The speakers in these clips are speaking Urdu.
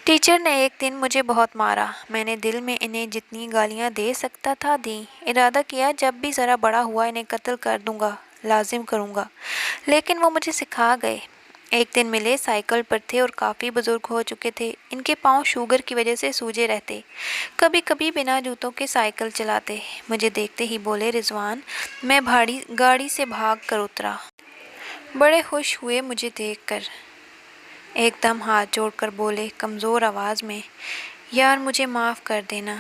ٹیچر نے ایک دن مجھے بہت مارا۔ میں نے دل میں انہیں جتنی گالیاں دے سکتا تھا دیں۔ ارادہ کیا جب بھی ذرا بڑا ہوا انہیں قتل کر دوں گا، لازم کروں گا۔ لیکن وہ مجھے سکھا گئے۔ ایک دن ملے، سائیکل پر تھے اور کافی بزرگ ہو چکے تھے۔ ان کے پاؤں شوگر کی وجہ سے سوجے رہتے۔ کبھی کبھی بنا جوتوں کے سائیکل چلاتے۔ مجھے دیکھتے ہی بولے، رضوان۔ میں گاڑی سے بھاگ کر اترا۔ بڑے خوش ہوئے مجھے دیکھ کر۔ ایک دم ہاتھ جوڑ کر بولے کمزور آواز میں، یار مجھے معاف کر دینا۔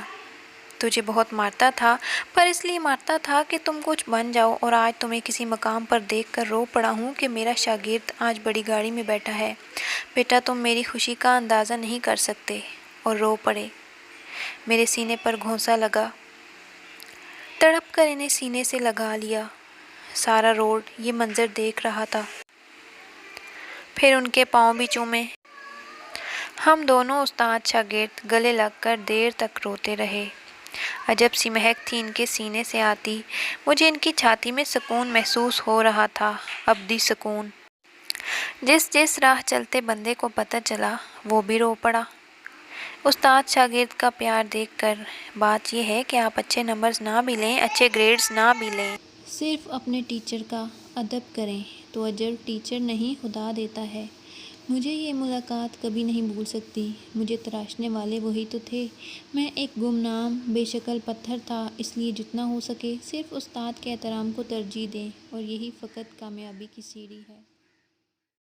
تجھے بہت مارتا تھا، پر اس لیے مارتا تھا کہ تم کچھ بن جاؤ، اور آج تمہیں کسی مقام پر دیکھ کر رو پڑا ہوں کہ میرا شاگرد آج بڑی گاڑی میں بیٹھا ہے۔ بیٹا تم میری خوشی کا اندازہ نہیں کر سکتے۔ اور رو پڑے۔ میرے سینے پر گھونسا لگا۔ تڑپ کر انہیں سینے سے لگا لیا۔ سارا روڈ یہ منظر دیکھ رہا تھا۔ پھر ان کے پاؤں بھی چومے۔ ہم دونوں استاد شاگرد گلے لگ کر دیر تک روتے رہے۔ عجب سی مہک تھی ان کے سینے سے آتی۔ مجھے ان کی چھاتی میں سکون محسوس ہو رہا تھا، ابدی سکون۔ جس راہ چلتے بندے کو پتہ چلا، وہ بھی رو پڑا۔ استاد شاگرد کا پیار دیکھ کر بات یہ ہے کہ آپ اچھے نمبرز نہ بھی لیں، اچھے گریڈز نہ بھی لیں، صرف اپنے ٹیچر کا ادب کریں تو اجر ٹیچر نہیں خدا دیتا ہے۔ مجھے یہ ملاقات کبھی نہیں بھول سکتی۔ مجھے تراشنے والے وہی تو تھے۔ میں ایک گمنام بے شکل پتھر تھا، اس لیے جتنا ہو سکے صرف استاد کے احترام کو ترجیح دیں، اور یہی فقط کامیابی کی سیڑھی ہے۔